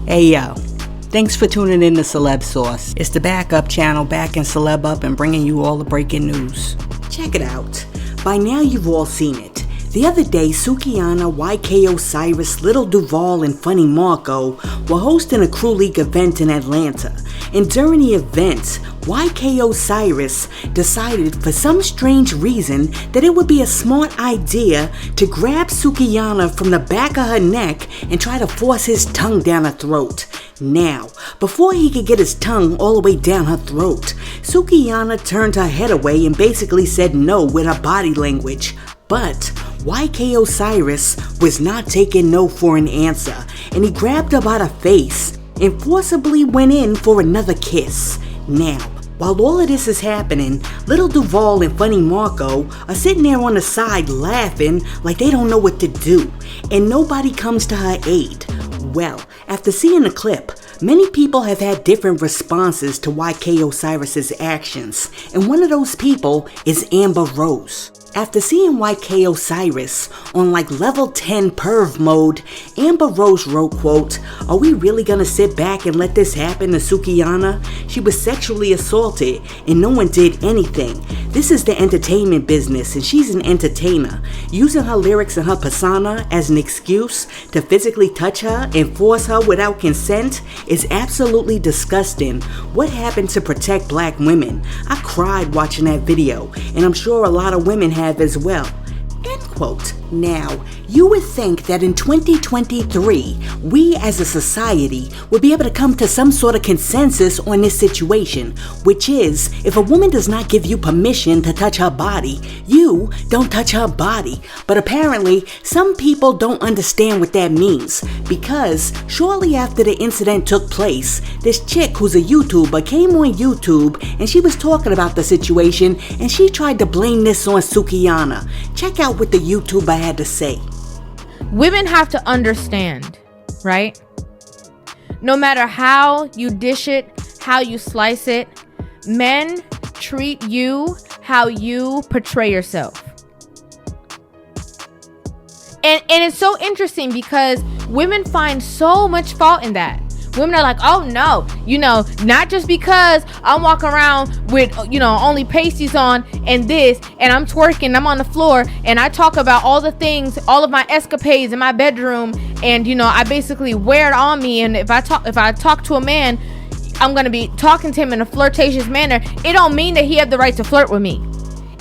Hey yo, thanks for tuning in to Celeb Sauce. It's the backup channel backing Celeb up and bringing you all the breaking news. Check it out. By now you've all seen it. The other day, Sukihana, YK Osiris, Little Duval, and Funny Marco were hosting a Crew League event in Atlanta. And during the event, YK Osiris decided for some strange reason that it would be a smart idea to grab Sukihana from the back of her neck and try to force his tongue down her throat. Now, before he could get his tongue all the way down her throat, Sukihana turned her head away and basically said no with her body language. But YK Osiris was not taking no for an answer, and he grabbed her by the face and forcibly went in for another kiss. Now, while all of this is happening, Little Duval and Funny Marco are sitting there on the side laughing like they don't know what to do, and nobody comes to her aid. Well, after seeing the clip, many people have had different responses to YK Osiris's actions, and one of those people is M0RE. After seeing YK Osiris on like level 10 perv mode, M0RE wrote, quote, "Are we really gonna sit back and let this happen to Sukihana? She was sexually assaulted and no one did anything. This is the entertainment business and she's an entertainer. Using her lyrics and her persona as an excuse to physically touch her and force her without consent is absolutely disgusting. What happened to protect black women? I cried watching that video, and I'm sure a lot of women have as well." End quote. Now, you would think that in 2023, we as a society would be able to come to some sort of consensus on this situation, which is, if a woman does not give you permission to touch her body, you don't touch her body. But apparently, some people don't understand what that means, because shortly after the incident took place, this chick who's a YouTuber came on YouTube and she was talking about the situation and she tried to blame this on Sukihana. Check out what the YouTuber had to say. Women have to understand, right? No matter how you dish it, how you slice it, men treat you how you portray yourself. And it's so interesting because women find so much fault in that. Women are like, oh no, not just because I'm walking around with, only pasties on and this, and I'm twerking, I'm on the floor, and I talk about all the things, all of my escapades in my bedroom, and I basically wear it on me. And if I talk to a man, I'm gonna be talking to him in a flirtatious manner. It don't mean that he had the right to flirt with me.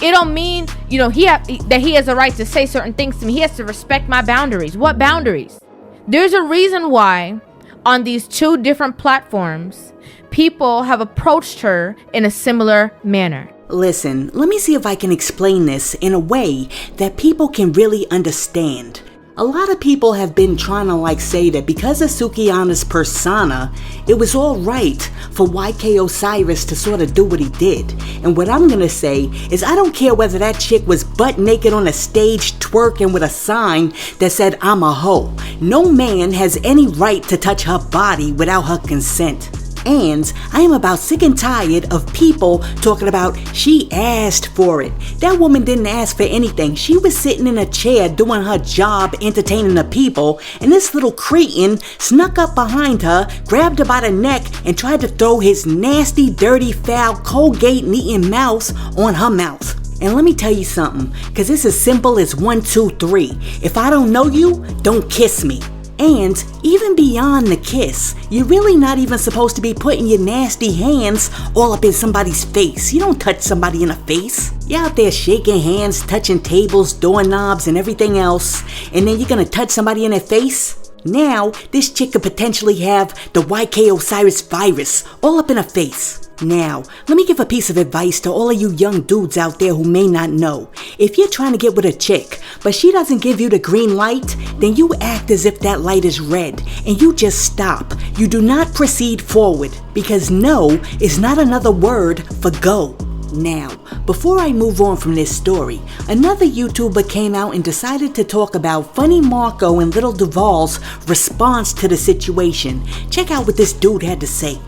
It don't mean, that he has the right to say certain things to me. He has to respect my boundaries. What boundaries? There's a reason why on these two different platforms, people have approached her in a similar manner. Listen, let me see if I can explain this in a way that people can really understand. A lot of people have been trying to say that because of Sukihana's persona, it was all right for YK Osiris to sort of do what he did. And what I'm gonna say is I don't care whether that chick was butt naked on a stage twerking with a sign that said "I'm a hoe." No man has any right to touch her body without her consent. And I am about sick and tired of people talking about she asked for it. That woman didn't ask for anything. She was sitting in a chair doing her job, entertaining the people, and this little cretin snuck up behind her, grabbed her by the neck, and tried to throw his nasty, dirty, foul, Colgate-eating mouth on her mouth. And let me tell you something, because it's as simple as 1, 2, 3. If I don't know you, don't kiss me. And even beyond the kiss, you're really not even supposed to be putting your nasty hands all up in somebody's face. You don't touch somebody in the face. You're out there shaking hands, touching tables, doorknobs, and everything else, and then you're gonna touch somebody in their face? Now, this chick could potentially have the YK Osiris virus all up in her face. Now, let me give a piece of advice to all of you young dudes out there who may not know. If you're trying to get with a chick, but she doesn't give you the green light, then you act as if that light is red, and you just stop. You do not proceed forward, because no is not another word for go. Now, before I move on from this story, another YouTuber came out and decided to talk about Funny Marco and Little Duval's response to the situation. Check out what this dude had to say.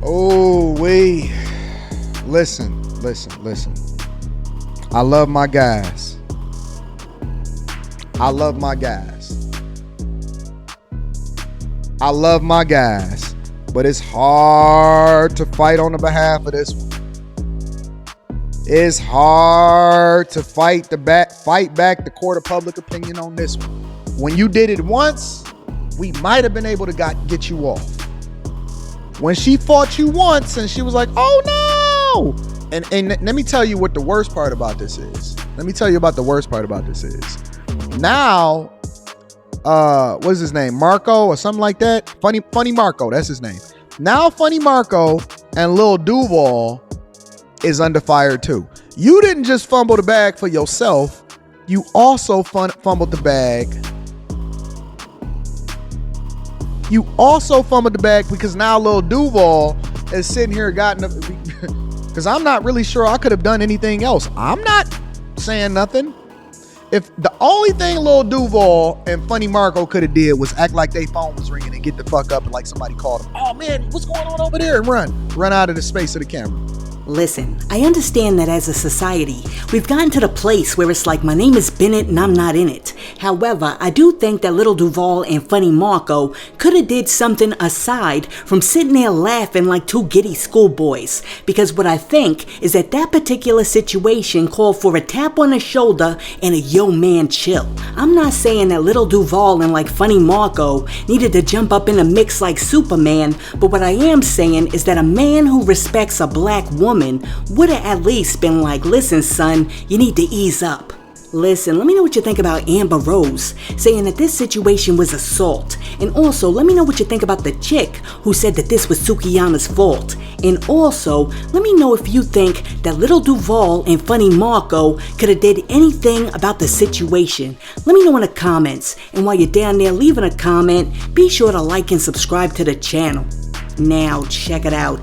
Oh, wait. Listen. I love my guys. I love my guys, but it's hard to fight on the behalf of this one. It's hard to fight back the court of public opinion on this one. When you did it once, we might have been able to get you off. When she fought you once and she was like, oh no. And let me tell you what the worst part about this is. Now, what is his name? Marco or something like that? Funny Marco, that's his name. Now Funny Marco and Lil Duval is under fire too. You didn't just fumble the bag for yourself. You also fumbled the bag. You also fumbled the bag because now Lil Duval is sitting here because I'm not really sure I could have done anything else. I'm not saying nothing. If the only thing Lil Duval and Funny Marco could have did was act like their phone was ringing and get the fuck up and like somebody called them. Oh man, what's going on over there? And run out of the space of the camera. Listen, I understand that as a society, we've gotten to the place where it's like my name is Bennett and I'm not in it. However, I do think that Little Duval and Funny Marco could have did something aside from sitting there laughing like two giddy schoolboys. Because what I think is that particular situation called for a tap on the shoulder and a yo man chill. I'm not saying that Little Duval and like Funny Marco needed to jump up in the mix like Superman, but what I am saying is that a man who respects a black woman would have at least been like, listen son, you need to ease up. Listen, let me know what you think about Amber Rose saying that this situation was assault. And also, let me know what you think about the chick who said that this was Sukihana's fault. And also, let me know if you think that Little Duval and Funny Marco could have did anything about the situation. Let me know in the comments. And while you're down there leaving a comment, be sure to like and subscribe to the channel. Now, check it out.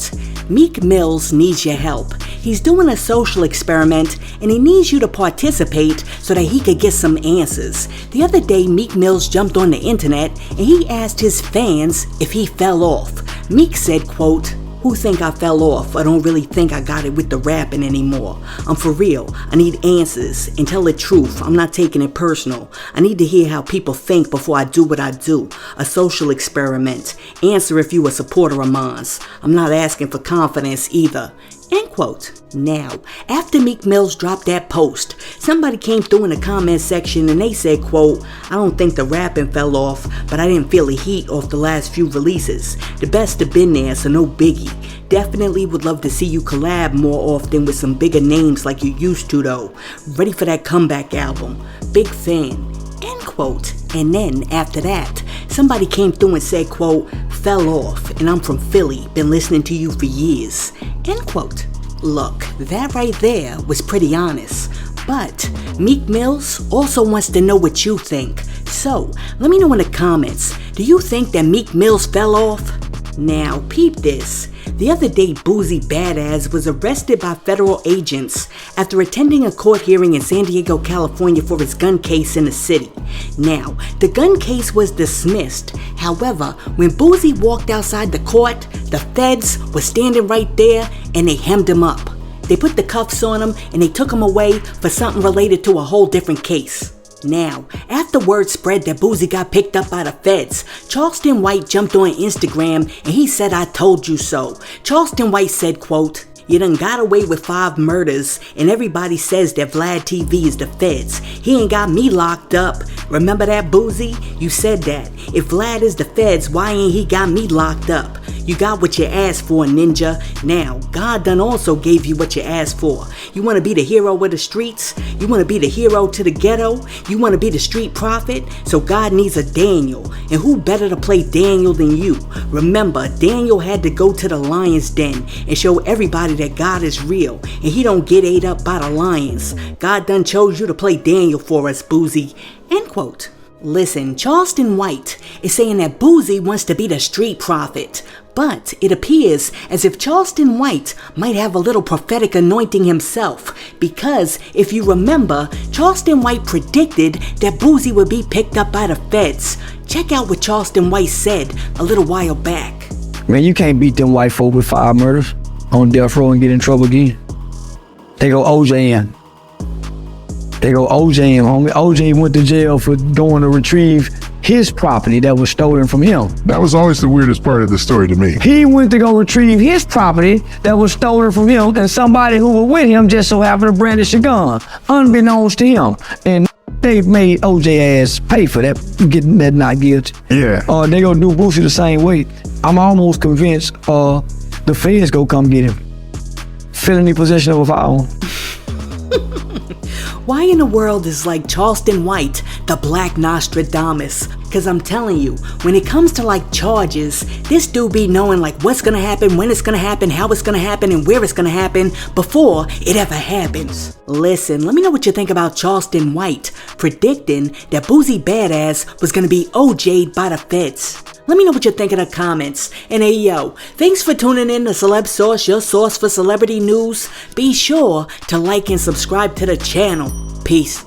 MeekMills needs your help. He's doing a social experiment and he needs you to participate so that he could get some answers. The other day, MeekMills jumped on the internet and he asked his fans if he fell off. Meek said, quote, "Who think I fell off? I don't really think I got it with the rapping anymore. I'm for real. I need answers and tell the truth. I'm not taking it personal. I need to hear how people think before I do what I do. A social experiment. Answer if you a supporter of mine. I'm not asking for confidence either." End quote. Now, after MeekMills dropped that post, somebody came through in the comment section and they said, quote, "I don't think the rapping fell off, but I didn't feel the heat off the last few releases. The best have been there, so no biggie. Definitely would love to see you collab more often with some bigger names like you used to though. Ready for that comeback album. Big fan." End quote. And then after that, somebody came through and said, quote, "Fell off, and I'm from Philly, been listening to you for years." End quote. Look, that right there was pretty honest. But MeekMills also wants to know what you think. So, let me know in the comments, do you think that MeekMills fell off? Now, peep this. The other day, Boosie Badazz was arrested by federal agents after attending a court hearing in San Diego, California for his gun case in the city. Now, the gun case was dismissed. However, when Boosie walked outside the court, the feds were standing right there and they hemmed him up. They put the cuffs on him and they took him away for something related to a whole different case. Now, after word spread that Boosie got picked up by the feds, Charleston White jumped on Instagram and he said, "I told you so." Charleston White said, quote, "You done got away with 5 murders and everybody says that Vlad TV is the feds. He ain't got me locked up. Remember that, Boosie? You said that. If Vlad is the feds, why ain't he got me locked up? You got what you asked for, ninja. Now, God done also gave you what you asked for. You want to be the hero of the streets? You want to be the hero to the ghetto? You want to be the street prophet? So God needs a Daniel. And who better to play Daniel than you? Remember, Daniel had to go to the lion's den and show everybody that God is real. And he don't get ate up by the lions. God done chose you to play Daniel for us, Boosie." End quote. Listen, Charleston White is saying that Boosie wants to be the street prophet. But it appears as if Charleston White might have a little prophetic anointing himself, because if you remember, Charleston White predicted that Boosie would be picked up by the feds. Check out what Charleston White said a little while back. Man, you can't beat them white folk with 5 murders on death row and get in trouble again. They go OJ in. Homie. OJ went to jail for going to retrieve his property that was stolen from him. That was always the weirdest part of the story to me. He went to go retrieve his property that was stolen from him, and somebody who was with him just so happened to brandish a gun, unbeknownst to him. And they made OJ ass pay for that, getting that not guilty. Yeah. They gonna do Boosie the same way. I'm almost convinced the feds go come get him. Felony possession of a firearm. Why in the world is like Charleston White the Black Nostradamus? Cause I'm telling you, when it comes to like charges, this dude be knowing like what's gonna happen, when it's gonna happen, how it's gonna happen, and where it's gonna happen before it ever happens. Listen, let me know what you think about Charleston White predicting that Boosie Badazz was gonna be OJ'd by the feds. Let me know what you think in the comments. And hey yo, thanks for tuning in to Celeb Source, your source for celebrity news. Be sure to like and subscribe to the channel. Peace.